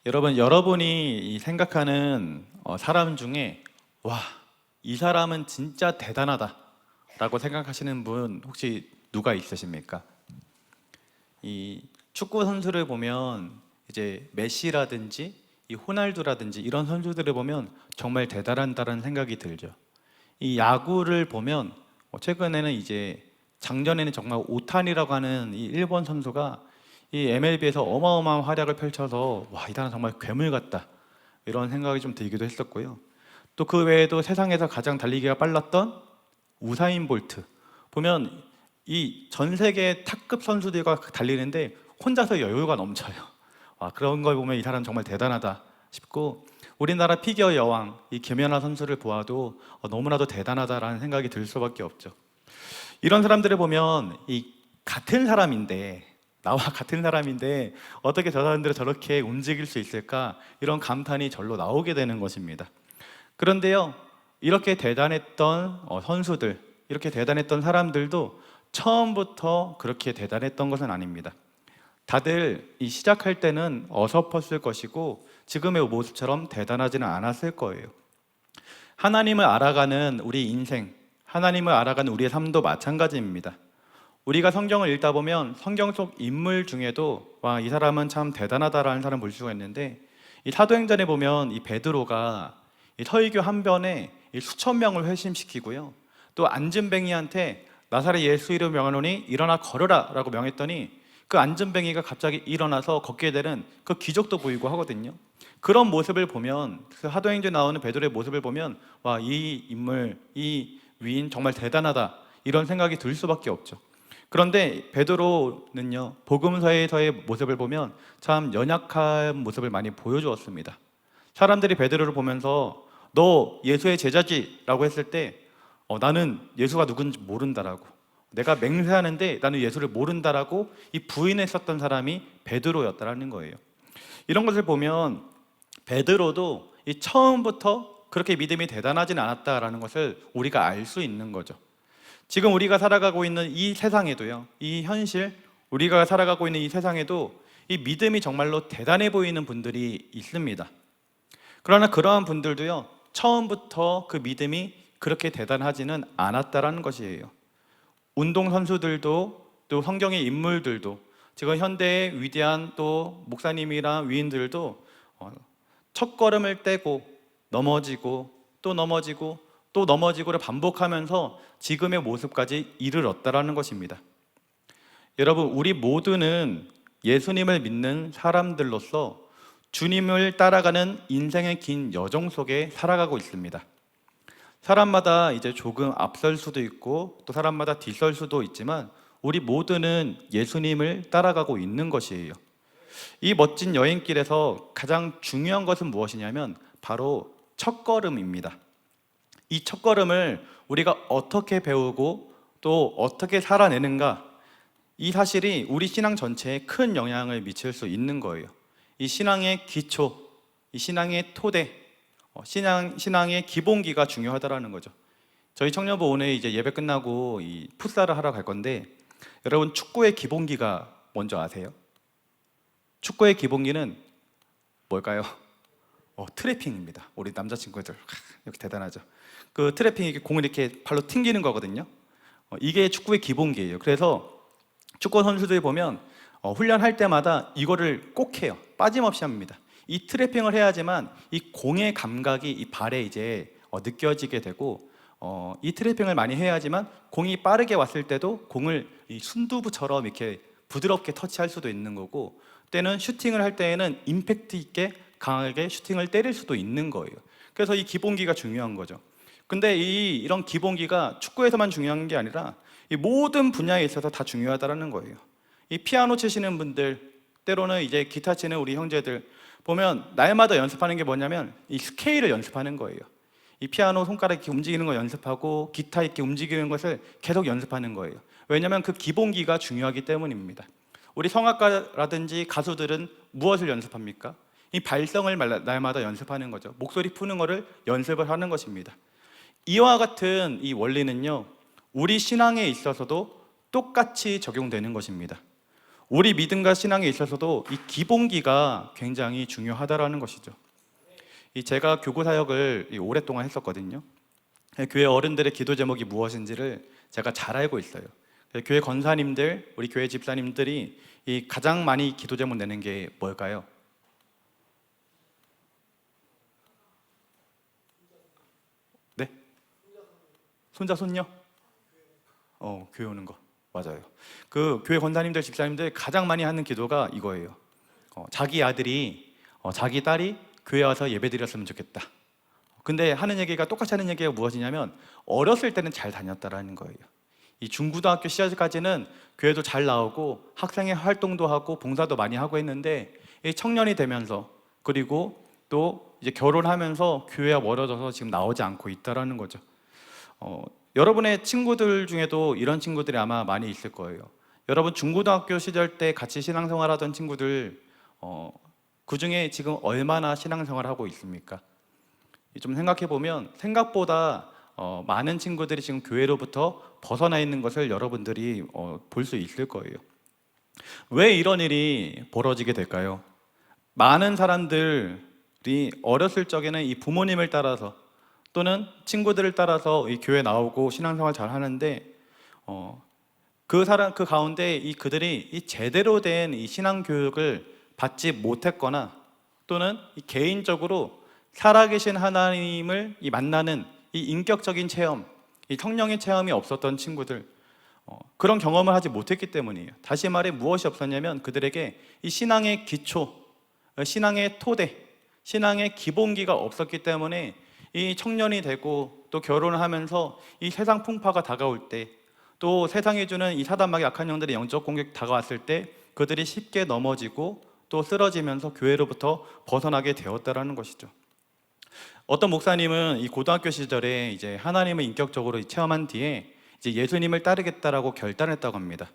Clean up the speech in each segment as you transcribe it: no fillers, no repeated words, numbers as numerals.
여러분이 생각하는 사람 중에 와, 이 사람은 진짜 대단하다 라고 생각하시는 분 혹시 누가 있으십니까? 이 축구 선수를 보면 이제 메시라든지 이 호날두라든지 이런 선수들을 보면 정말 대단하다는 생각이 들죠. 이 야구를 보면 최근에는 이제 작년에는 정말 오타니라고 하는 이 일본 선수가 이 MLB에서 어마어마한 활약을 펼쳐서 와, 이 사람 정말 괴물 같다 이런 생각이 좀 들기도 했었고요. 또 그 외에도 세상에서 가장 달리기가 빨랐던 우사인 볼트 보면 이 전 세계 탑급 선수들과 달리는데 혼자서 여유가 넘쳐요. 아, 그런 걸 보면 이 사람 정말 대단하다 싶고, 우리나라 피겨 여왕 이 김연아 선수를 보아도 너무나도 대단하다라는 생각이 들 수밖에 없죠. 이런 사람들을 보면 이 같은 사람인데 나와 같은 사람인데 어떻게 저 사람들을 저렇게 움직일 수 있을까, 이런 감탄이 절로 나오게 되는 것입니다. 그런데요, 이렇게 대단했던 선수들, 이렇게 대단했던 사람들도 처음부터 그렇게 대단했던 것은 아닙니다. 다들 이 시작할 때는 어설펐을 것이고 지금의 모습처럼 대단하지는 않았을 거예요. 하나님을 알아가는 우리 인생, 하나님을 알아가는 우리의 삶도 마찬가지입니다. 우리가 성경을 읽다 보면 성경 속 인물 중에도 와, 이 사람은 참 대단하다라는 사람 볼 수가 있는데, 이 사도행전에 보면 이 베드로가 이 설교 한 변에 이 수천 명을 회심시키고요, 또 안진뱅이한테 나사렛 예수 이름 명하노니 일어나 걸으라 라고 명했더니 그 안진뱅이가 갑자기 일어나서 걷게 되는 그 기적도 보이고 하거든요. 그런 모습을 보면, 그 사도행전에 나오는 베드로의 모습을 보면 와, 이 인물, 이 위인 정말 대단하다 이런 생각이 들 수밖에 없죠. 그런데 베드로는요, 복음서에서의 모습을 보면 참 연약한 모습을 많이 보여주었습니다. 사람들이 베드로를 보면서 너 예수의 제자지 라고 했을 때 나는 예수가 누군지 모른다라고, 내가 맹세하는데 나는 예수를 모른다라고 이 부인했었던 사람이 베드로였다라는 거예요. 이런 것을 보면 베드로도 이 처음부터 그렇게 믿음이 대단하진 않았다라는 것을 우리가 알 수 있는 거죠. 지금 우리가 살아가고 있는 이 세상에도요, 이 현실, 우리가 살아가고 있는 이 세상에도 이 믿음이 정말로 대단해 보이는 분들이 있습니다. 그러나 그러한 분들도요, 처음부터 그 믿음이 그렇게 대단하지는 않았다라는 것이에요. 운동선수들도, 또 성경의 인물들도, 지금 현대의 위대한 또 목사님이랑 위인들도 첫 걸음을 떼고 넘어지고 또 넘어지고 또 넘어지고를 반복하면서 지금의 모습까지 이르렀다라는 것입니다. 여러분, 우리 모두는 예수님을 믿는 사람들로서 주님을 따라가는 인생의 긴 여정 속에 살아가고 있습니다. 사람마다 이제 조금 앞설 수도 있고 또 사람마다 뒤설 수도 있지만 우리 모두는 예수님을 따라가고 있는 것이에요. 이 멋진 여행길에서 가장 중요한 것은 무엇이냐면 바로 첫걸음입니다. 이 첫걸음을 우리가 어떻게 배우고 또 어떻게 살아내는가, 이 사실이 우리 신앙 전체에 큰 영향을 미칠 수 있는 거예요. 이 신앙의 기초, 이 신앙의 토대, 신앙의 기본기가 중요하다라는 거죠. 저희 청년부 오늘 이제 예배 끝나고 이 풋살을 하러 갈 건데, 여러분 축구의 기본기가 뭔지 아세요? 축구의 기본기는 뭘까요? 트래핑입니다. 우리 남자친구들 이렇게 대단하죠. 그 트래핑, 이게 공을 이렇게 발로 튕기는 거거든요. 이게 축구의 기본기예요. 그래서 축구 선수들 보면 훈련할 때마다 이거를 꼭 해요. 빠짐없이 합니다. 이 트래핑을 해야지만 이 공의 감각이 이 발에 이제 느껴지게 되고, 이 트래핑을 많이 해야지만 공이 빠르게 왔을 때도 공을 이 순두부처럼 이렇게 부드럽게 터치할 수도 있는 거고, 때는 슈팅을 할 때에는 임팩트 있게 강하게 슈팅을 때릴 수도 있는 거예요. 그래서 이 기본기가 중요한 거죠. 근데 이런 기본기가 축구에서만 중요한 게 아니라 이 모든 분야에 있어서 다 중요하다는 거예요. 이 피아노 치시는 분들, 때로는 이제 기타 치는 우리 형제들 보면 날마다 연습하는 게 뭐냐면 이 스케일을 연습하는 거예요. 이 피아노 손가락 이렇게 움직이는 거 연습하고 기타 이렇게 움직이는 것을 계속 연습하는 거예요. 왜냐하면 그 기본기가 중요하기 때문입니다. 우리 성악가라든지 가수들은 무엇을 연습합니까? 이 발성을 날마다 연습하는 거죠. 목소리 푸는 거를 연습을 하는 것입니다. 이와 같은 이 원리는요, 우리 신앙에 있어서도 똑같이 적용되는 것입니다. 우리 믿음과 신앙에 있어서도 이 기본기가 굉장히 중요하다라는 것이죠. 제가 교구 사역을 오랫동안 했었거든요. 교회 어른들의 기도 제목이 무엇인지를 제가 잘 알고 있어요. 교회 권사님들, 우리 교회 집사님들이 이 가장 많이 기도 제목 내는 게 뭘까요? 네? 손자 손녀? 교회 오는 거 맞아요. 그 교회 권사님들, 집사님들 가장 많이 하는 기도가 이거예요. 자기 아들이, 자기 딸이 교회 와서 예배 드렸으면 좋겠다. 근데 하는 얘기가, 똑같이 하는 얘기가 무엇이냐면 어렸을 때는 잘 다녔다라는 거예요. 이 중고등학교 시절까지는 교회도 잘 나오고 학생회 활동도 하고 봉사도 많이 하고 했는데 이 청년이 되면서, 그리고 또 이제 결혼하면서 교회와 멀어져서 지금 나오지 않고 있다라는 거죠. 여러분의 친구들 중에도 이런 친구들이 아마 많이 있을 거예요. 여러분 중고등학교 시절 때 같이 신앙생활하던 친구들, 그 중에 지금 얼마나 신앙생활을 하고 있습니까? 좀 생각해 보면 생각보다 많은 친구들이 지금 교회로부터 벗어나 있는 것을 여러분들이 볼 수 있을 거예요. 왜 이런 일이 벌어지게 될까요? 많은 사람들이 어렸을 적에는 이 부모님을 따라서 또는 친구들을 따라서 이 교회 나오고 신앙생활 잘 하는데 그 가운데 그들이 이 제대로 된 이 신앙 교육을 받지 못했거나 또는 이 개인적으로 살아계신 하나님을 만나는 이 인격적인 체험, 이 성령의 체험이 없었던 친구들, 그런 경험을 하지 못했기 때문이에요. 다시 말해 무엇이 없었냐면 그들에게 이 신앙의 기초, 신앙의 토대, 신앙의 기본기가 없었기 때문에 이 청년이 되고 또 결혼을 하면서 이 세상 풍파가 다가올 때, 또 세상이 주는 이 사단마귀 악한 영들의 영적 공격 다가왔을 때 그들이 쉽게 넘어지고 또 쓰러지면서 교회로부터 벗어나게 되었다라는 것이죠. 어떤 목사님은 이 고등학교 시절에 이제 하나님을 인격적으로 체험한 뒤에 이제 예수님을 따르겠다라고 결단했다고 합니다.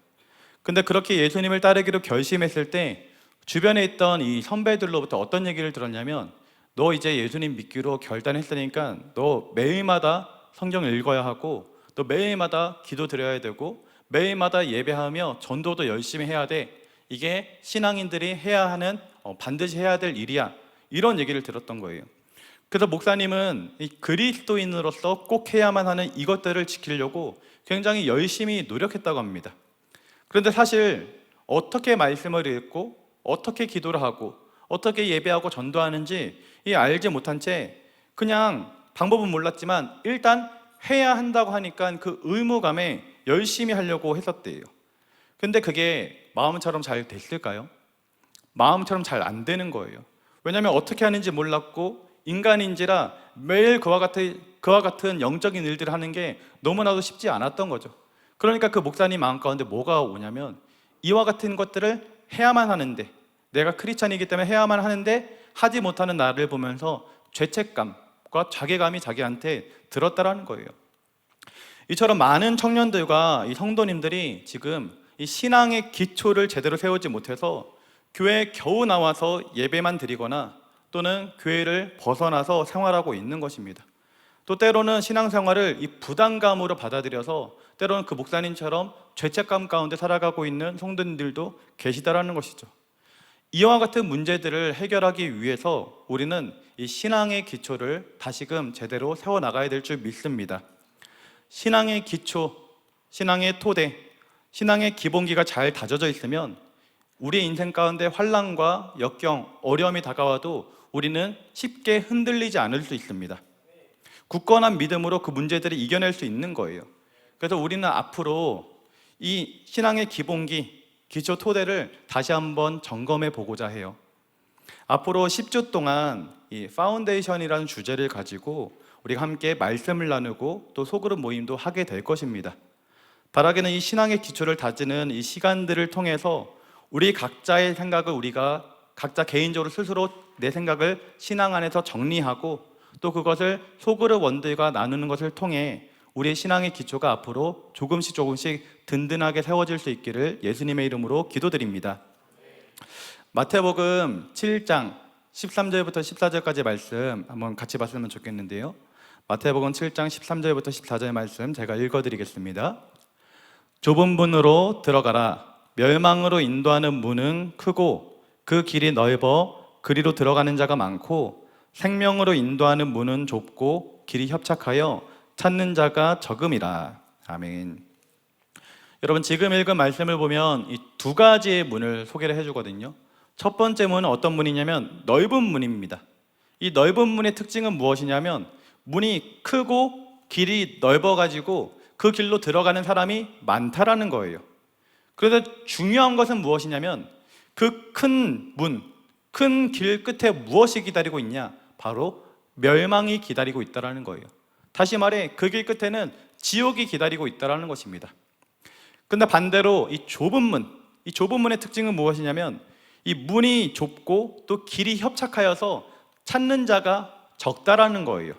근데 그렇게 예수님을 따르기로 결심했을 때 주변에 있던 이 선배들로부터 어떤 얘기를 들었냐면, 너 이제 예수님 믿기로 결단했으니까 너 매일마다 성경을 읽어야 하고 또 매일마다 기도 드려야 되고 매일마다 예배하며 전도도 열심히 해야 돼. 이게 신앙인들이 해야 하는, 반드시 해야 될 일이야. 이런 얘기를 들었던 거예요. 그래서 목사님은 이 그리스도인으로서 꼭 해야만 하는 이것들을 지키려고 굉장히 열심히 노력했다고 합니다. 그런데 사실 어떻게 말씀을 읽고 어떻게 기도를 하고 어떻게 예배하고 전도하는지 알지 못한 채 그냥 방법은 몰랐지만 일단 해야 한다고 하니까 그 의무감에 열심히 하려고 했었대요. 근데 그게 마음처럼 잘 됐을까요? 마음처럼 잘 안 되는 거예요. 왜냐하면 어떻게 하는지 몰랐고 인간인지라 매일 그와 같은 영적인 일들을 하는 게 너무나도 쉽지 않았던 거죠. 그러니까 그 목사님 마음 가운데 뭐가 오냐면, 이와 같은 것들을 해야만 하는데, 내가 크리스찬이기 때문에 해야만 하는데 하지 못하는 나를 보면서 죄책감과 자괴감이 자기한테 들었다라는 거예요. 이처럼 많은 청년들과 이 성도님들이 지금 이 신앙의 기초를 제대로 세우지 못해서 교회에 겨우 나와서 예배만 드리거나 또는 교회를 벗어나서 생활하고 있는 것입니다. 또 때로는 신앙생활을 이 부담감으로 받아들여서 때로는 그 목사님처럼 죄책감 가운데 살아가고 있는 성도님들도 계시다라는 것이죠. 이와 같은 문제들을 해결하기 위해서 우리는 이 신앙의 기초를 다시금 제대로 세워나가야 될 줄 믿습니다. 신앙의 기초, 신앙의 토대, 신앙의 기본기가 잘 다져져 있으면 우리 인생 가운데 환난과 역경, 어려움이 다가와도 우리는 쉽게 흔들리지 않을 수 있습니다. 굳건한 믿음으로 그 문제들을 이겨낼 수 있는 거예요. 그래서 우리는 앞으로 이 신앙의 기본기, 기초 토대를 다시 한번 점검해 보고자 해요. 앞으로 10주 동안 이 파운데이션이라는 주제를 가지고 우리가 함께 말씀을 나누고 또 소그룹 모임도 하게 될 것입니다. 바라기는 이 신앙의 기초를 다지는 이 시간들을 통해서 우리 각자의 생각을 우리가 각자 개인적으로 스스로 내 생각을 신앙 안에서 정리하고 또 그것을 소그룹 원들과 나누는 것을 통해 우리의 신앙의 기초가 앞으로 조금씩 든든하게 세워질 수 있기를 예수님의 이름으로 기도드립니다. 마태복음 7장 13절부터 14절까지 말씀 한번 같이 봤으면 좋겠는데요. 마태복음 7장 13절부터 14절 말씀 제가 읽어드리겠습니다. 좁은 문으로 들어가라. 멸망으로 인도하는 문은 크고 그 길이 넓어 그리로 들어가는 자가 많고 생명으로 인도하는 문은 좁고 길이 협착하여 찾는 자가 적음이라. 아멘. 여러분, 지금 읽은 말씀을 보면 이 두 가지의 문을 소개를 해주거든요. 첫 번째 문은 어떤 문이냐면 넓은 문입니다. 이 넓은 문의 특징은 무엇이냐면 문이 크고 길이 넓어가지고 그 길로 들어가는 사람이 많다라는 거예요. 그래서 중요한 것은 무엇이냐면 그 큰 문, 큰 길 끝에 무엇이 기다리고 있냐? 바로 멸망이 기다리고 있다는 거예요. 다시 말해 그 길 끝에는 지옥이 기다리고 있다는 것입니다. 근데 반대로 이 좁은 문의 특징은 무엇이냐면 이 문이 좁고 또 길이 협착하여서 찾는 자가 적다라는 거예요.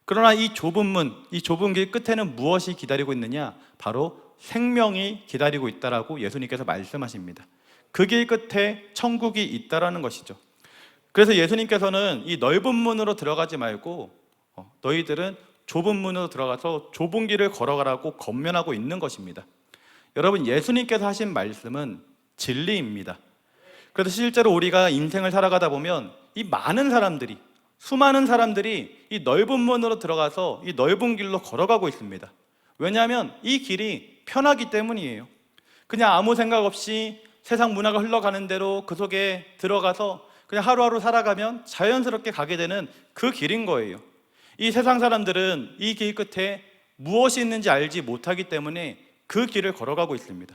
그러나 이 좁은 문, 이 좁은 길 끝에는 무엇이 기다리고 있느냐? 바로 생명이 기다리고 있다라고 예수님께서 말씀하십니다. 그 길 끝에 천국이 있다라는 것이죠. 그래서 예수님께서는 이 넓은 문으로 들어가지 말고 너희들은 좁은 문으로 들어가서 좁은 길을 걸어가라고 권면하고 있는 것입니다. 여러분, 예수님께서 하신 말씀은 진리입니다. 그래서 실제로 우리가 인생을 살아가다 보면 이 많은 사람들이, 수많은 사람들이 이 넓은 문으로 들어가서 이 넓은 길로 걸어가고 있습니다. 왜냐하면 이 길이 편하기 때문이에요. 그냥 아무 생각 없이 세상 문화가 흘러가는 대로 그 속에 들어가서 그냥 하루하루 살아가면 자연스럽게 가게 되는 그 길인 거예요. 이 세상 사람들은 이 길 끝에 무엇이 있는지 알지 못하기 때문에 그 길을 걸어가고 있습니다.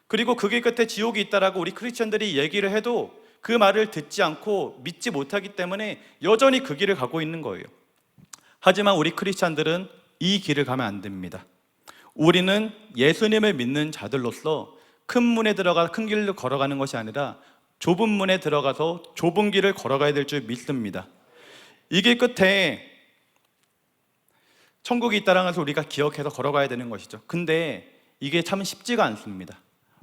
그리고 그 길 끝에 지옥이 있다라고 우리 크리스천들이 얘기를 해도 그 말을 듣지 않고 믿지 못하기 때문에 여전히 그 길을 가고 있는 거예요. 하지만 우리 크리스천들은 이 길을 가면 안 됩니다. 우리는 예수님을 믿는 자들로서 큰 문에 들어가 큰 길로 걸어가는 것이 아니라 좁은 문에 들어가서 좁은 길을 걸어가야 될 줄 믿습니다. 이 길 끝에 천국이 있다는 것을 우리가 기억해서 걸어가야 되는 것이죠. 근데 이게 참 쉽지가 않습니다.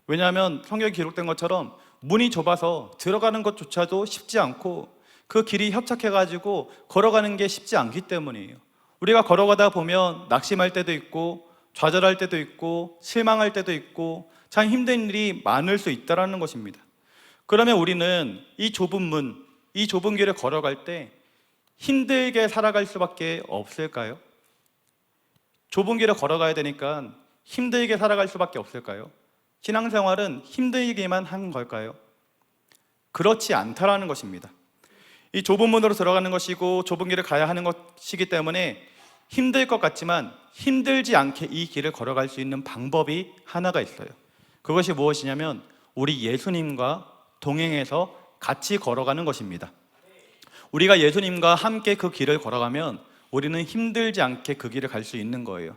왜냐하면 성경에 기록된 것처럼 문이 좁아서 들어가는 것조차도 쉽지 않고 그 길이 협착해가지고 걸어가는 게 쉽지 않기 때문이에요. 우리가 걸어가다 보면 낙심할 때도 있고 좌절할 때도 있고 실망할 때도 있고 참 힘든 일이 많을 수 있다는 것입니다. 그러면 우리는 이 좁은 문, 이 좁은 길을 걸어갈 때 힘들게 살아갈 수밖에 없을까요? 좁은 길을 걸어가야 되니까 힘들게 살아갈 수밖에 없을까요? 신앙생활은 힘들기만 한 걸까요? 그렇지 않다라는 것입니다. 이 좁은 문으로 들어가는 것이고 좁은 길을 가야 하는 것이기 때문에 힘들 것 같지만 힘들지 않게 이 길을 걸어갈 수 있는 방법이 하나가 있어요. 그것이 무엇이냐면 우리 예수님과 동행해서 같이 걸어가는 것입니다. 우리가 예수님과 함께 그 길을 걸어가면 우리는 힘들지 않게 그 길을 갈 수 있는 거예요.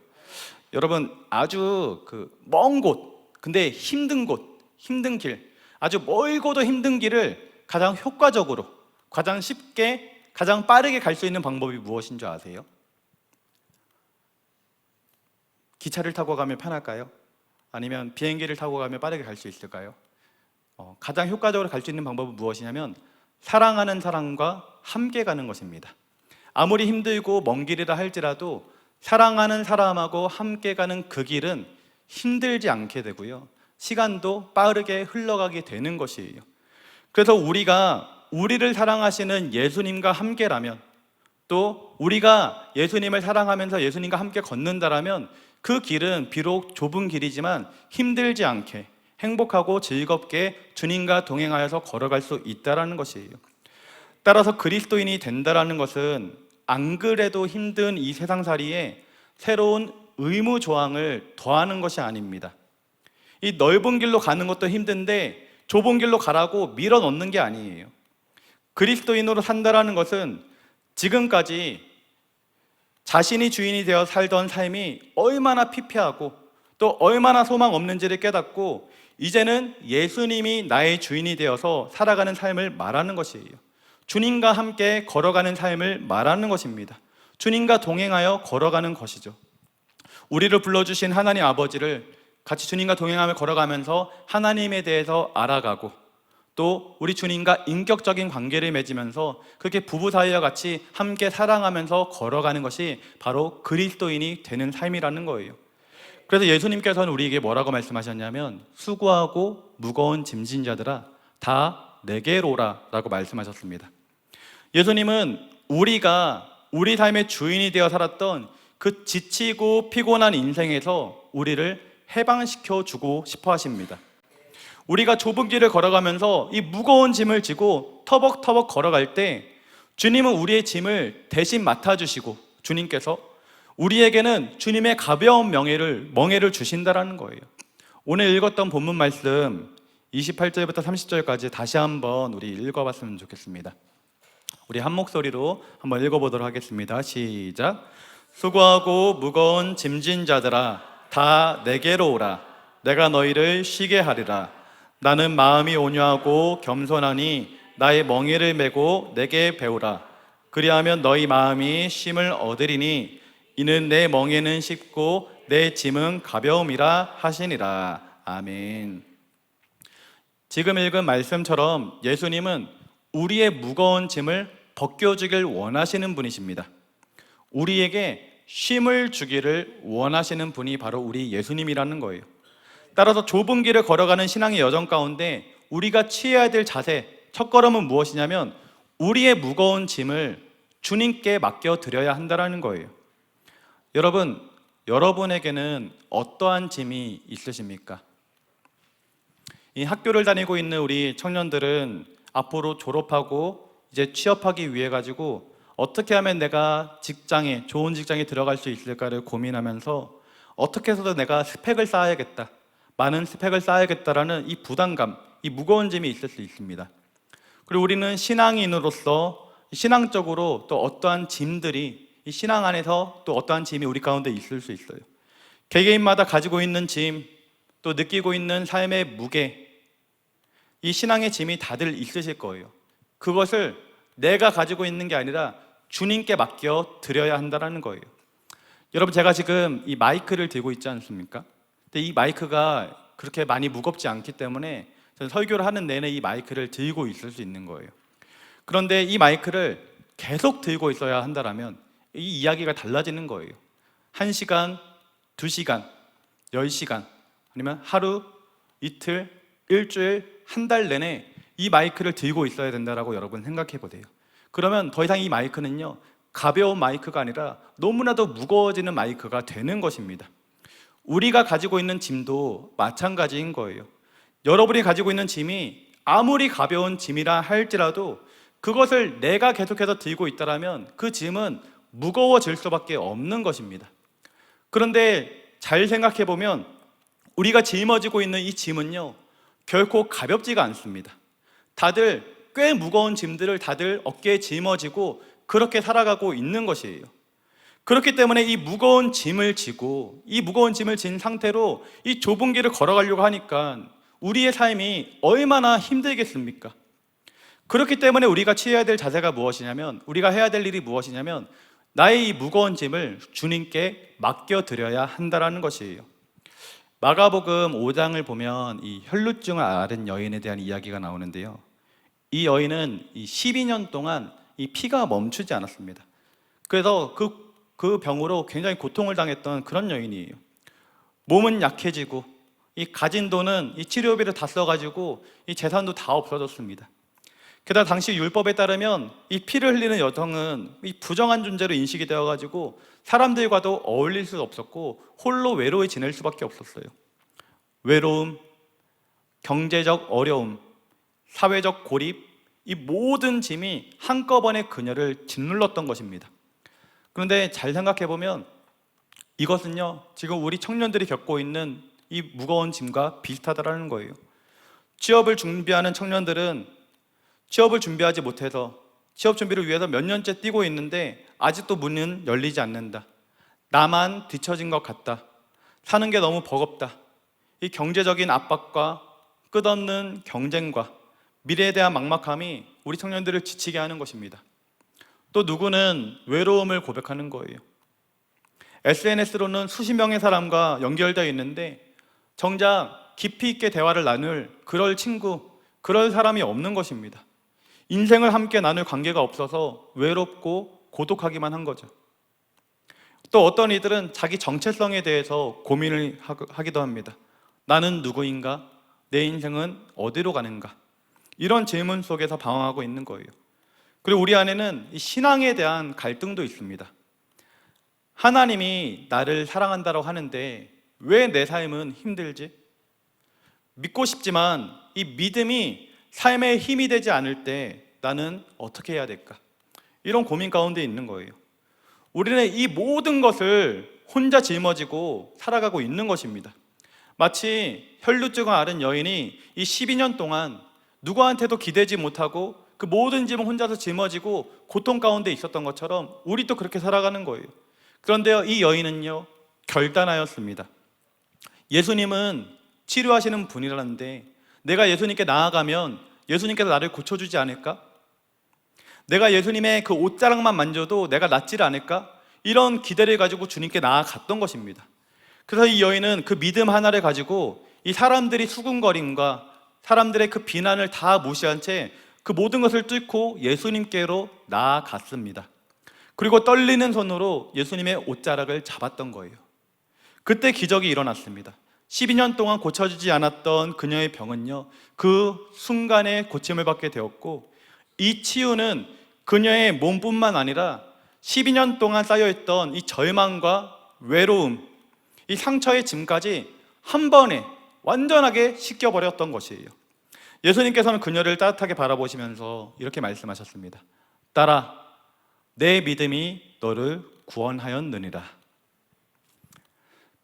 여러분, 아주 먼 곳, 근데 힘든 곳, 힘든 길, 아주 멀고도 힘든 길을 가장 효과적으로, 가장 쉽게, 가장 빠르게 갈 수 있는 방법이 무엇인 줄 아세요? 기차를 타고 가면 편할까요? 아니면 비행기를 타고 가면 빠르게 갈 수 있을까요? 가장 효과적으로 갈 수 있는 방법은 무엇이냐면 사랑하는 사람과 함께 가는 것입니다. 아무리 힘들고 먼 길이라 할지라도 사랑하는 사람하고 함께 가는 그 길은 힘들지 않게 되고요, 시간도 빠르게 흘러가게 되는 것이에요. 그래서 우리가 우리를 사랑하시는 예수님과 함께라면, 또 우리가 예수님을 사랑하면서 예수님과 함께 걷는다라면 그 길은 비록 좁은 길이지만 힘들지 않게 행복하고 즐겁게 주님과 동행하여서 걸어갈 수 있다는 것이에요. 따라서 그리스도인이 된다는 것은 안 그래도 힘든 이 세상살이에 새로운 의무 조항을 더하는 것이 아닙니다. 이 넓은 길로 가는 것도 힘든데 좁은 길로 가라고 밀어넣는 게 아니에요. 그리스도인으로 산다는 것은 지금까지 자신이 주인이 되어 살던 삶이 얼마나 피폐하고 또 얼마나 소망 없는지를 깨닫고 이제는 예수님이 나의 주인이 되어서 살아가는 삶을 말하는 것이에요. 주님과 함께 걸어가는 삶을 말하는 것입니다. 주님과 동행하여 걸어가는 것이죠. 우리를 불러주신 하나님 아버지를 같이 주님과 동행하며 걸어가면서 하나님에 대해서 알아가고 또 우리 주님과 인격적인 관계를 맺으면서 그렇게 부부 사이와 같이 함께 사랑하면서 걸어가는 것이 바로 그리스도인이 되는 삶이라는 거예요. 그래서 예수님께서는 우리에게 뭐라고 말씀하셨냐면 수고하고 무거운 짐진 자들아 다 내게로 오라 라고 말씀하셨습니다. 예수님은 우리가 우리 삶의 주인이 되어 살았던 그 지치고 피곤한 인생에서 우리를 해방시켜 주고 싶어 하십니다. 우리가 좁은 길을 걸어가면서 이 무거운 짐을 지고 터벅터벅 걸어갈 때 주님은 우리의 짐을 대신 맡아주시고 주님께서 우리에게는 주님의 가벼운 멍에를 주신다라는 거예요. 오늘 읽었던 본문 말씀 28절부터 30절까지 다시 한번 우리 읽어봤으면 좋겠습니다. 우리 한 목소리로 한번 읽어보도록 하겠습니다. 시작. 수고하고 무거운 짐진 자들아 다 내게로 오라. 내가 너희를 쉬게 하리라. 나는 마음이 온유하고 겸손하니 나의 멍에를 메고 내게 배우라. 그리하면 너희 마음이 쉼을 얻으리니 이는 내 멍에는 쉽고 내 짐은 가벼움이라 하시니라. 아멘. 지금 읽은 말씀처럼 예수님은 우리의 무거운 짐을 벗겨주길 원하시는 분이십니다. 우리에게 쉼을 주기를 원하시는 분이 바로 우리 예수님이라는 거예요. 따라서 좁은 길을 걸어가는 신앙의 여정 가운데 우리가 취해야 될 자세, 첫걸음은 무엇이냐면 우리의 무거운 짐을 주님께 맡겨드려야 한다는 거예요. 여러분, 여러분에게는 어떠한 짐이 있으십니까? 이 학교를 다니고 있는 우리 청년들은 앞으로 졸업하고 이제 취업하기 위해 가지고 어떻게 하면 내가 좋은 직장에 들어갈 수 있을까를 고민하면서 어떻게 해서도 내가 스펙을 쌓아야겠다, 많은 스펙을 쌓아야겠다라는 이 부담감, 이 무거운 짐이 있을 수 있습니다. 그리고 우리는 신앙인으로서 신앙적으로 또 어떠한 짐들이 이 신앙 안에서 또 어떠한 짐이 우리 가운데 있을 수 있어요. 개개인마다 가지고 있는 짐, 또 느끼고 있는 삶의 무게, 이 신앙의 짐이 다들 있으실 거예요. 그것을 내가 가지고 있는 게 아니라 주님께 맡겨 드려야 한다는 거예요. 여러분, 제가 지금 이 마이크를 들고 있지 않습니까? 근데 이 마이크가 그렇게 많이 무겁지 않기 때문에 저는 설교를 하는 내내 이 마이크를 들고 있을 수 있는 거예요. 그런데 이 마이크를 계속 들고 있어야 한다면 이 이야기가 달라지는 거예요. 1시간, 2시간, 10시간, 아니면 하루, 이틀, 일주일, 한 달 내내 이 마이크를 들고 있어야 된다라고 여러분 생각해 보세요. 그러면 더 이상 이 마이크는요, 가벼운 마이크가 아니라 너무나도 무거워지는 마이크가 되는 것입니다. 우리가 가지고 있는 짐도 마찬가지인 거예요. 여러분이 가지고 있는 짐이 아무리 가벼운 짐이라 할지라도 그것을 내가 계속해서 들고 있다면 그 짐은 무거워질 수밖에 없는 것입니다. 그런데 잘 생각해 보면 우리가 짊어지고 있는 이 짐은요, 결코 가볍지가 않습니다. 다들 꽤 무거운 짐들을 다들 어깨에 짊어지고 그렇게 살아가고 있는 것이에요. 그렇기 때문에 이 무거운 짐을 지고 이 무거운 짐을 진 상태로 이 좁은 길을 걸어가려고 하니까 우리의 삶이 얼마나 힘들겠습니까? 그렇기 때문에 우리가 취해야 될 자세가 무엇이냐면, 우리가 해야 될 일이 무엇이냐면 나의 이 무거운 짐을 주님께 맡겨드려야 한다는 것이에요. 마가복음 5장을 보면 이 혈루증을 앓은 여인에 대한 이야기가 나오는데요, 이 여인은 이 12년 동안 이 피가 멈추지 않았습니다. 그래서 그 병으로 굉장히 고통을 당했던 그런 여인이에요. 몸은 약해지고 이 가진 돈은 이 치료비를 다 써가지고 이 재산도 다 없어졌습니다. 게다가 당시 율법에 따르면 이 피를 흘리는 여성은 이 부정한 존재로 인식이 되어가지고 사람들과도 어울릴 수 없었고 홀로 외로이 지낼 수밖에 없었어요. 외로움, 경제적 어려움, 사회적 고립, 이 모든 짐이 한꺼번에 그녀를 짓눌렀던 것입니다. 그런데 잘 생각해 보면 이것은요, 지금 우리 청년들이 겪고 있는 이 무거운 짐과 비슷하다는 거예요. 취업을 준비하는 청년들은 취업을 준비하지 못해서 취업 준비를 위해서 몇 년째 뛰고 있는데 아직도 문은 열리지 않는다. 나만 뒤처진 것 같다. 사는 게 너무 버겁다. 이 경제적인 압박과 끝없는 경쟁과 미래에 대한 막막함이 우리 청년들을 지치게 하는 것입니다. 또 누구는 외로움을 고백하는 거예요. SNS로는 수십 명의 사람과 연결되어 있는데 정작 깊이 있게 대화를 나눌 그럴 친구, 그럴 사람이 없는 것입니다. 인생을 함께 나눌 관계가 없어서 외롭고 고독하기만 한 거죠. 또 어떤 이들은 자기 정체성에 대해서 고민을 하기도 합니다. 나는 누구인가? 내 인생은 어디로 가는가? 이런 질문 속에서 방황하고 있는 거예요. 그리고 우리 안에는 이 신앙에 대한 갈등도 있습니다. 하나님이 나를 사랑한다고 하는데 왜 내 삶은 힘들지? 믿고 싶지만 이 믿음이 삶의 힘이 되지 않을 때 나는 어떻게 해야 될까? 이런 고민 가운데 있는 거예요. 우리는 이 모든 것을 혼자 짊어지고 살아가고 있는 것입니다. 마치 혈루증을 앓은 여인이 이 12년 동안 누구한테도 기대지 못하고 그 모든 짐을 혼자서 짊어지고 고통 가운데 있었던 것처럼 우리도 그렇게 살아가는 거예요. 그런데요, 이 여인은요 결단하였습니다. 예수님은 치료하시는 분이라는데 내가 예수님께 나아가면 예수님께서 나를 고쳐주지 않을까? 내가 예수님의 그 옷자락만 만져도 내가 낫질 않을까? 이런 기대를 가지고 주님께 나아갔던 것입니다. 그래서 이 여인은 그 믿음 하나를 가지고 이 사람들이 수군거림과 사람들의 그 비난을 다 무시한 채 그 모든 것을 뚫고 예수님께로 나아갔습니다. 그리고 떨리는 손으로 예수님의 옷자락을 잡았던 거예요. 그때 기적이 일어났습니다. 12년 동안 고쳐지지 않았던 그녀의 병은요 그 순간에 고침을 받게 되었고, 이 치유는 그녀의 몸뿐만 아니라 12년 동안 쌓여있던 이 절망과 외로움, 이 상처의 짐까지 한 번에 완전하게 씻겨버렸던 것이에요. 예수님께서는 그녀를 따뜻하게 바라보시면서 이렇게 말씀하셨습니다. 딸아, 내 믿음이 너를 구원하였느니라.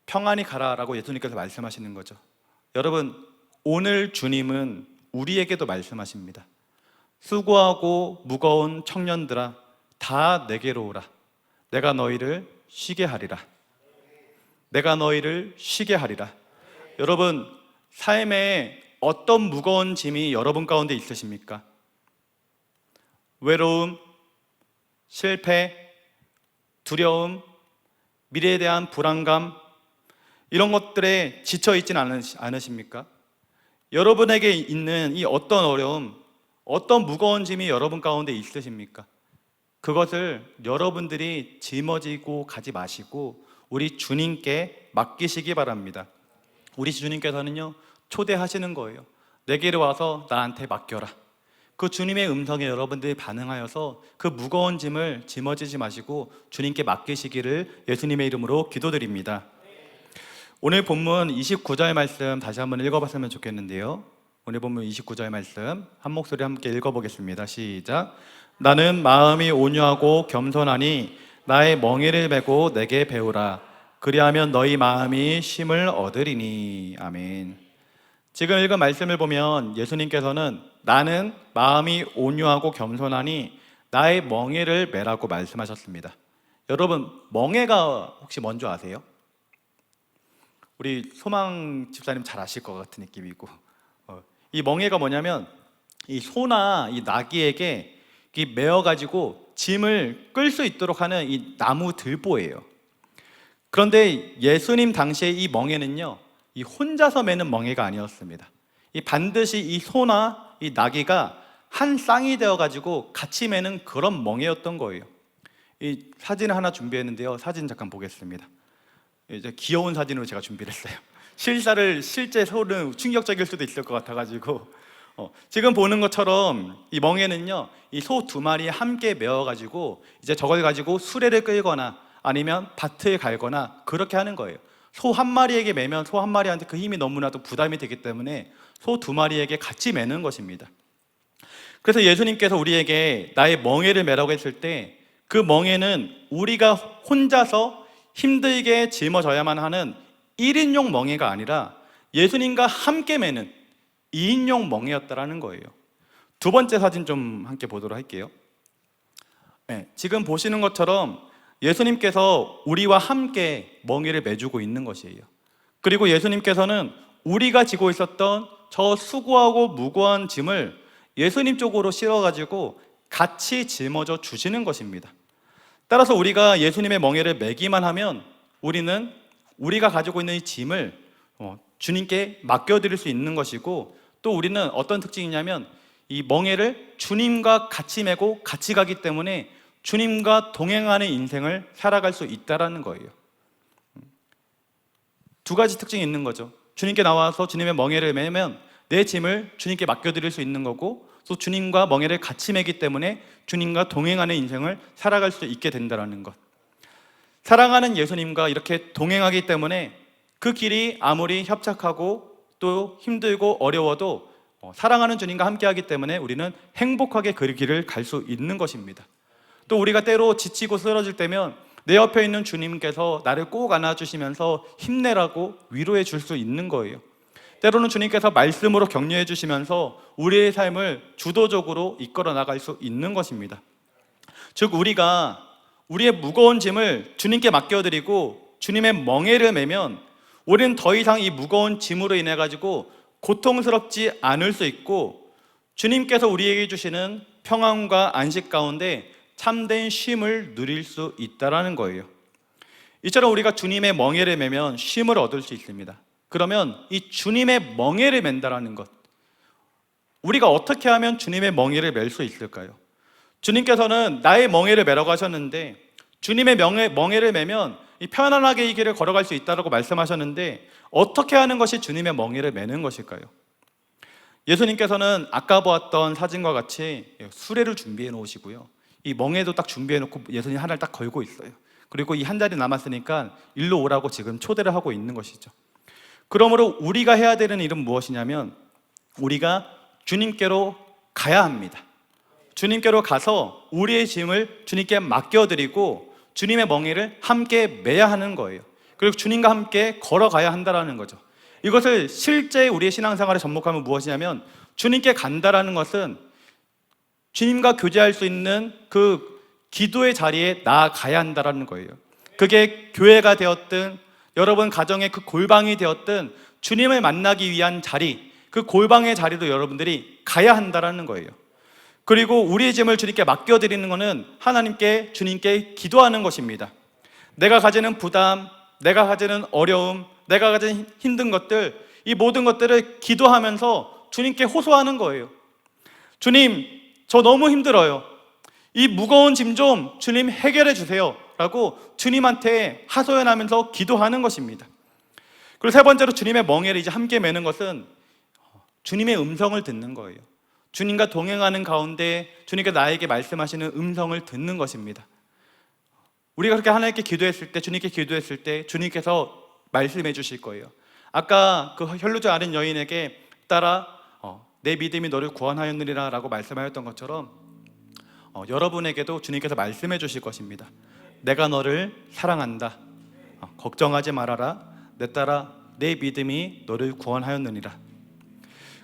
평안히 가라라고 예수님께서 말씀하시는 거죠. 여러분, 오늘 주님은 우리에게도 말씀하십니다. 수고하고 무거운 청년들아, 다 내게로 오라. 내가 너희를 쉬게 하리라. 내가 너희를 쉬게 하리라. 여러분, 삶에 어떤 무거운 짐이 여러분 가운데 있으십니까? 외로움, 실패, 두려움, 미래에 대한 불안감, 이런 것들에 지쳐있진 않으십니까? 여러분에게 있는 이 어떤 어려움, 어떤 무거운 짐이 여러분 가운데 있으십니까? 그것을 여러분들이 짊어지고 가지 마시고 우리 주님께 맡기시기 바랍니다. 우리 주님께서는요 초대하시는 거예요. 내게로 와서 나한테 맡겨라. 그 주님의 음성에 여러분들이 반응하여서 그 무거운 짐을 짊어지지 마시고 주님께 맡기시기를 예수님의 이름으로 기도드립니다. 오늘 본문 29절 말씀 다시 한번 읽어봤으면 좋겠는데요. 오늘 본문 29절 말씀 한 목소리 함께 읽어보겠습니다. 시작. 나는 마음이 온유하고 겸손하니 나의 멍에를 메고 내게 배우라. 그리하면 너희 마음이 쉼을 얻으리니. 아멘. 지금 읽은 말씀을 보면 예수님께서는 나는 마음이 온유하고 겸손하니 나의 멍에를 메라고 말씀하셨습니다. 여러분, 멍에가 혹시 뭔지 아세요? 우리 소망 집사님 잘 아실 것 같은 느낌이고, 이 멍에가 뭐냐면 이 소나 이 나귀에게 메어가지고 짐을 끌 수 있도록 하는 이 나무 들보예요. 그런데 예수님 당시에 이 멍에는요 이 혼자서 매는 멍에가 아니었습니다. 이 반드시 이 소나 이 나귀가 한 쌍이 되어가지고 같이 매는 그런 멍에였던 거예요. 이 사진을 하나 준비했는데요. 사진 잠깐 보겠습니다. 이제 귀여운 사진으로 제가 준비를 했어요. 실제 소는 충격적일 수도 있을 것 같아가지고 지금 보는 것처럼 이 멍에는요 이 소 두 마리 함께 메어가지고 이제 저걸 가지고 수레를 끌거나 아니면 밭을 갈거나 그렇게 하는 거예요. 소 한 마리에게 매면 소 한 마리한테 그 힘이 너무나도 부담이 되기 때문에 소 두 마리에게 같이 매는 것입니다. 그래서 예수님께서 우리에게 나의 멍에를 매라고 했을 때 그 멍에는 우리가 혼자서 힘들게 짊어져야만 하는 1인용 멍에가 아니라 예수님과 함께 매는 2인용 멍에였다라는 거예요. 두 번째 사진 좀 함께 보도록 할게요. 네, 지금 보시는 것처럼 예수님께서 우리와 함께 멍에를 매주고 있는 것이에요. 그리고 예수님께서는 우리가 지고 있었던 저 수고하고 무거운 짐을 예수님 쪽으로 실어가지고 같이 짊어져 주시는 것입니다. 따라서 우리가 예수님의 멍에를 매기만 하면 우리는 우리가 가지고 있는 이 짐을 주님께 맡겨드릴 수 있는 것이고, 또 우리는 어떤 특징이냐면 이 멍에를 주님과 같이 메고 같이 가기 때문에 주님과 동행하는 인생을 살아갈 수 있다라는 거예요. 두 가지 특징이 있는 거죠. 주님께 나와서 주님의 멍에를 매면 내 짐을 주님께 맡겨드릴 수 있는 거고, 또 주님과 멍에를 같이 매기 때문에 주님과 동행하는 인생을 살아갈 수 있게 된다는 것. 사랑하는 예수님과 이렇게 동행하기 때문에 그 길이 아무리 협착하고 또 힘들고 어려워도 사랑하는 주님과 함께하기 때문에 우리는 행복하게 그 길을 갈 수 있는 것입니다. 또 우리가 때로 지치고 쓰러질 때면 내 옆에 있는 주님께서 나를 꼭 안아주시면서 힘내라고 위로해 줄 수 있는 거예요. 때로는 주님께서 말씀으로 격려해 주시면서 우리의 삶을 주도적으로 이끌어 나갈 수 있는 것입니다. 즉, 우리가 우리의 무거운 짐을 주님께 맡겨드리고 주님의 멍에를 매면 우리는 더 이상 이 무거운 짐으로 인해 가지고 고통스럽지 않을 수 있고, 주님께서 우리에게 주시는 평안과 안식 가운데 참된 쉼을 누릴 수 있다는 거예요. 이처럼 우리가 주님의 멍에를 매면 쉼을 얻을 수 있습니다. 그러면 이 주님의 멍에를 맨다라는 것, 우리가 어떻게 하면 주님의 멍에를 맬 수 있을까요? 주님께서는 나의 멍에를 매라고 하셨는데, 주님의 멍에를 매면 편안하게 이 길을 걸어갈 수 있다고 말씀하셨는데, 어떻게 하는 것이 주님의 멍에를 매는 것일까요? 예수님께서는 아까 보았던 사진과 같이 수레를 준비해 놓으시고요, 이 멍에도 딱 준비해 놓고 예수님 하나를 딱 걸고 있어요. 그리고 이 한 자리 남았으니까 일로 오라고 지금 초대를 하고 있는 것이죠. 그러므로 우리가 해야 되는 일은 무엇이냐면, 우리가 주님께로 가야 합니다. 주님께로 가서 우리의 짐을 주님께 맡겨드리고 주님의 멍에를 함께 매야 하는 거예요. 그리고 주님과 함께 걸어가야 한다는 거죠. 이것을 실제 우리의 신앙생활에 접목하면 무엇이냐면, 주님께 간다라는 것은 주님과 교제할 수 있는 그 기도의 자리에 나아가야 한다는 거예요. 그게 교회가 되었든 여러분 가정의 그 골방이 되었든 주님을 만나기 위한 자리, 그 골방의 자리도 여러분들이 가야 한다는 거예요. 그리고 우리의 짐을 주님께 맡겨드리는 것은 하나님께, 주님께 기도하는 것입니다. 내가 가지는 부담, 내가 가지는 어려움, 내가 가진 힘든 것들, 이 모든 것들을 기도하면서 주님께 호소하는 거예요. 주님, 저 너무 힘들어요. 이 무거운 짐 좀 주님 해결해 주세요 라고 주님한테 하소연하면서 기도하는 것입니다. 그리고 세 번째로 주님의 멍에를 이제 함께 매는 것은 주님의 음성을 듣는 거예요. 주님과 동행하는 가운데 주님께서 나에게 말씀하시는 음성을 듣는 것입니다. 우리가 그렇게 하나님께 기도했을 때, 주님께 기도했을 때 주님께서 말씀해 주실 거예요. 아까 그 혈루증 앓은 여인에게 따라 내 믿음이 너를 구원하였느니라 라고 말씀하였던 것처럼 여러분에게도 주님께서 말씀해 주실 것입니다. 내가 너를 사랑한다. 걱정하지 말아라. 내 딸아, 내 믿음이 너를 구원하였느니라.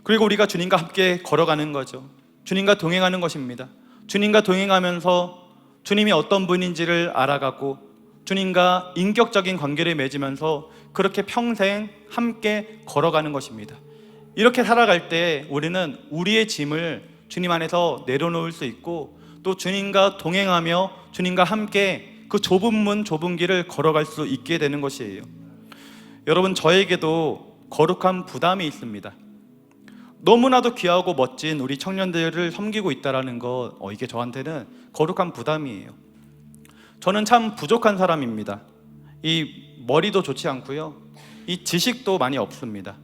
그리고 우리가 주님과 함께 걸어가는 거죠. 주님과 동행하는 것입니다. 주님과 동행하면서 주님이 어떤 분인지를 알아가고 주님과 인격적인 관계를 맺으면서 그렇게 평생 함께 걸어가는 것입니다. 이렇게 살아갈 때 우리는 우리의 짐을 주님 안에서 내려놓을 수 있고, 또 주님과 동행하며 주님과 함께 그 좁은 문, 좁은 길을 걸어갈 수 있게 되는 것이에요. 여러분, 저에게도 거룩한 부담이 있습니다. 너무나도 귀하고 멋진 우리 청년들을 섬기고 있다는 것, 이게 저한테는 거룩한 부담이에요. 저는 참 부족한 사람입니다. 이 머리도 좋지 않고요, 이 지식도 많이 없습니다.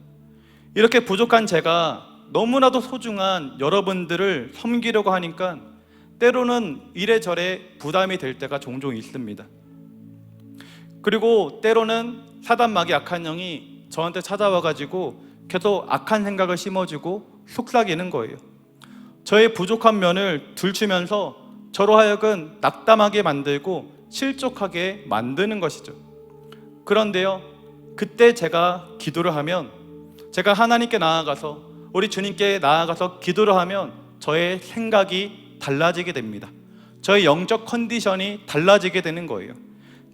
이렇게 부족한 제가 너무나도 소중한 여러분들을 섬기려고 하니까 때로는 이래저래 부담이 될 때가 종종 있습니다. 그리고 때로는 사단 마귀 악한 영이 저한테 찾아와가지고 계속 악한 생각을 심어주고 속삭이는 거예요. 저의 부족한 면을 들추면서 저로 하여금 낙담하게 만들고 실족하게 만드는 것이죠. 그런데요, 그때 제가 기도를 하면, 제가 하나님께 나아가서 우리 주님께 나아가서 기도를 하면 저의 생각이 달라지게 됩니다. 저의 영적 컨디션이 달라지게 되는 거예요.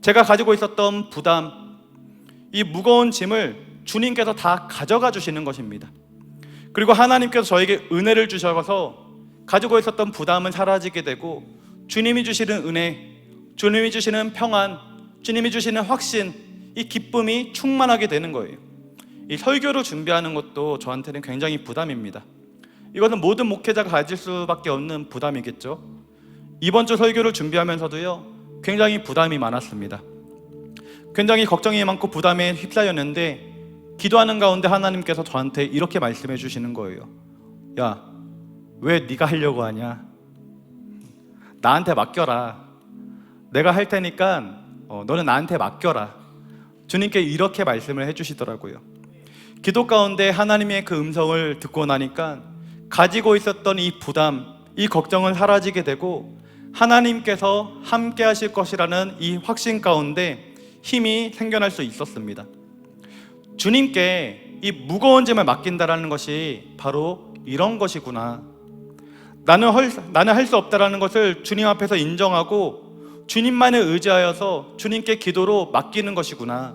제가 가지고 있었던 부담, 이 무거운 짐을 주님께서 다 가져가 주시는 것입니다. 그리고 하나님께서 저에게 은혜를 주셔서 가지고 있었던 부담은 사라지게 되고, 주님이 주시는 은혜, 주님이 주시는 평안, 주님이 주시는 확신, 이 기쁨이 충만하게 되는 거예요. 이 설교를 준비하는 것도 저한테는 굉장히 부담입니다. 이것은 모든 목회자가 가질 수밖에 없는 부담이겠죠. 이번 주 설교를 준비하면서도요, 굉장히 부담이 많았습니다. 굉장히 걱정이 많고 부담에 휩싸였는데, 기도하는 가운데 하나님께서 저한테 이렇게 말씀해 주시는 거예요. 야, 왜 네가 하려고 하냐? 나한테 맡겨라. 내가 할 테니까 너는 나한테 맡겨라. 주님께 이렇게 말씀을 해주시더라고요. 기도 가운데 하나님의 그 음성을 듣고 나니까 가지고 있었던 이 부담, 이 걱정은 사라지게 되고 하나님께서 함께 하실 것이라는 이 확신 가운데 힘이 생겨날 수 있었습니다. 주님께 이 무거운 짐을 맡긴다라는 것이 바로 이런 것이구나. 나는 할 수 없다라는 것을 주님 앞에서 인정하고 주님만을 의지하여서 주님께 기도로 맡기는 것이구나.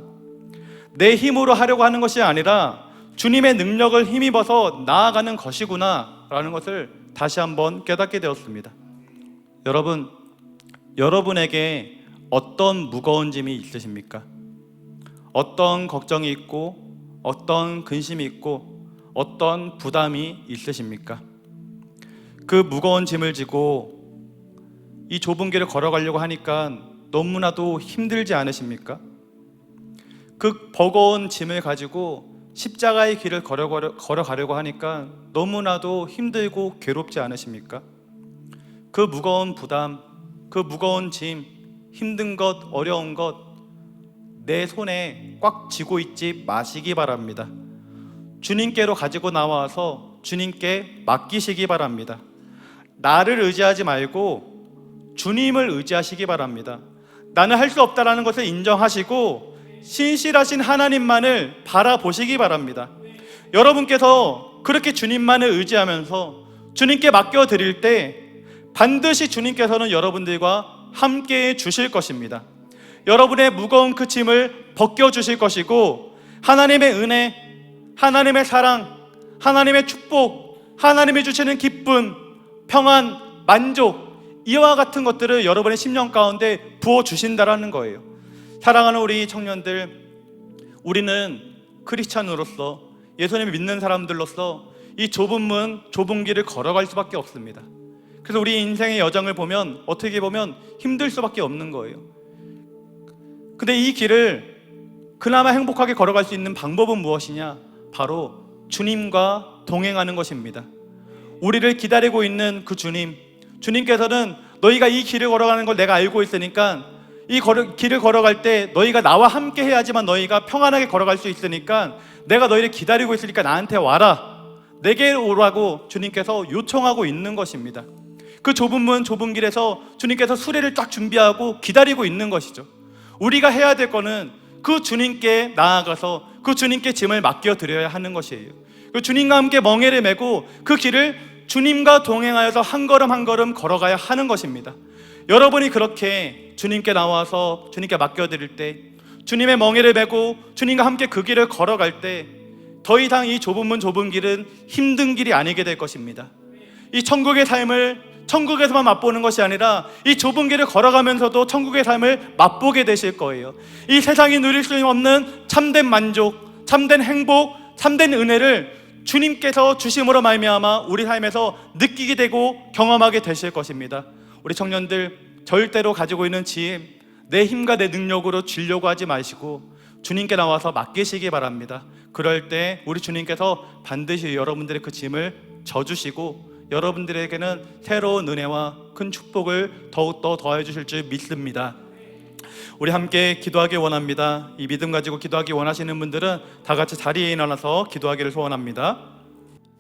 내 힘으로 하려고 하는 것이 아니라 주님의 능력을 힘입어서 나아가는 것이구나 라는 것을 다시 한번 깨닫게 되었습니다. 여러분, 여러분에게 어떤 무거운 짐이 있으십니까? 어떤 걱정이 있고 어떤 근심이 있고 어떤 부담이 있으십니까? 그 무거운 짐을 지고 이 좁은 길을 걸어가려고 하니까 너무나도 힘들지 않으십니까? 그 버거운 짐을 가지고 십자가의 길을 걸어가려고 하니까 너무나도 힘들고 괴롭지 않으십니까? 그 무거운 부담, 그 무거운 짐, 힘든 것, 어려운 것 내 손에 꽉 쥐고 있지 마시기 바랍니다. 주님께로 가지고 나와서 주님께 맡기시기 바랍니다. 나를 의지하지 말고 주님을 의지하시기 바랍니다. 나는 할 수 없다라는 것을 인정하시고 신실하신 하나님만을 바라보시기 바랍니다. 여러분께서 그렇게 주님만을 의지하면서 주님께 맡겨드릴 때 반드시 주님께서는 여러분들과 함께해 주실 것입니다. 여러분의 무거운 그 짐을 벗겨주실 것이고 하나님의 은혜, 하나님의 사랑, 하나님의 축복, 하나님이 주시는 기쁨, 평안, 만족, 이와 같은 것들을 여러분의 심령 가운데 부어주신다라는 거예요. 사랑하는 우리 청년들, 우리는 크리스찬으로서 예수님을 믿는 사람들로서 이 좁은 문, 좁은 길을 걸어갈 수밖에 없습니다. 그래서 우리 인생의 여정을 보면 어떻게 보면 힘들 수밖에 없는 거예요. 근데 이 길을 그나마 행복하게 걸어갈 수 있는 방법은 무엇이냐? 바로 주님과 동행하는 것입니다. 우리를 기다리고 있는 그 주님께서는 너희가 이 길을 걸어가는 걸 내가 알고 있으니까 이 길을 걸어갈 때 너희가 나와 함께 해야지만 너희가 평안하게 걸어갈 수 있으니까 내가 너희를 기다리고 있으니까 나한테 와라, 내게 오라고 주님께서 요청하고 있는 것입니다. 그 좁은 문, 좁은 길에서 주님께서 수레를 딱 준비하고 기다리고 있는 것이죠. 우리가 해야 될 거는 그 주님께 나아가서 그 주님께 짐을 맡겨드려야 하는 것이에요. 그 주님과 함께 멍에를 메고 그 길을 주님과 동행하여서 한 걸음 한 걸음 걸어가야 하는 것입니다. 여러분이 그렇게 주님께 나와서 주님께 맡겨드릴 때, 주님의 멍에를 메고 주님과 함께 그 길을 걸어갈 때 더 이상 이 좁은 문, 좁은 길은 힘든 길이 아니게 될 것입니다. 이 천국의 삶을 천국에서만 맛보는 것이 아니라 이 좁은 길을 걸어가면서도 천국의 삶을 맛보게 되실 거예요. 이 세상이 누릴 수 없는 참된 만족, 참된 행복, 참된 은혜를 주님께서 주심으로 말미암아 우리 삶에서 느끼게 되고 경험하게 되실 것입니다. 우리 청년들, 절대로 가지고 있는 짐, 내 힘과 내 능력으로 쥐려고 하지 마시고 주님께 나와서 맡기시기 바랍니다. 그럴 때 우리 주님께서 반드시 여러분들의 그 짐을 져주시고 여러분들에게는 새로운 은혜와 큰 축복을 더욱더 더해 주실 줄 믿습니다. 우리 함께 기도하기 원합니다. 이 믿음 가지고 기도하기 원하시는 분들은 다 같이 자리에 일어나서 기도하기를 소원합니다.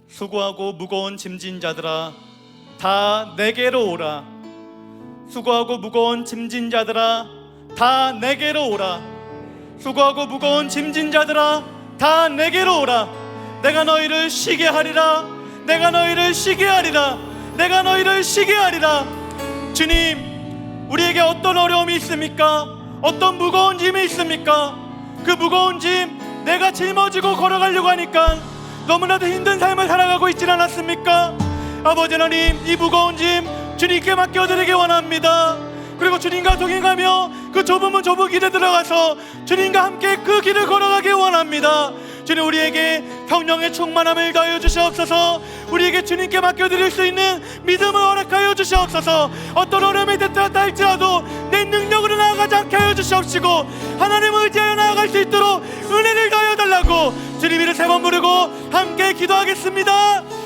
수고하고 무거운 짐진 자들아, 다 내게로 오라. 수고하고 무거운 짐진 자들아, 다 내게로 오라. 수고하고 무거운 짐진 자들아, 다 내게로 오라. 내가 너희를 쉬게 하리라. 내가 너희를 쉬게 하리라. 내가 너희를 쉬게 하리라. 주님, 우리에게 어떤 어려움이 있습니까? 어떤 무거운 짐이 있습니까? 그 무거운 짐 내가 짊어지고 걸어가려고 하니까 너무나도 힘든 삶을 살아가고 있지 않았습니까? 아버지 하나님, 이 무거운 짐 주님께 맡겨드리기 원합니다. 그리고 주님과 동행하며 그 좁은 문, 좁은 길에 들어가서 주님과 함께 그 길을 걸어가기 원합니다. 주님, 우리에게 성령의 충만함을 더하여 주시옵소서. 우리에게 주님께 맡겨드릴 수 있는 믿음을 허락하여 주시옵소서. 어떤 어려움에 대처한다 할지라도 내 능력으로 나아가지 않게 하여 주시옵시고 하나님을 의지하여 나아갈 수 있도록 은혜를 더하여 달라고 주님 이름 세 번 부르고 함께 기도하겠습니다.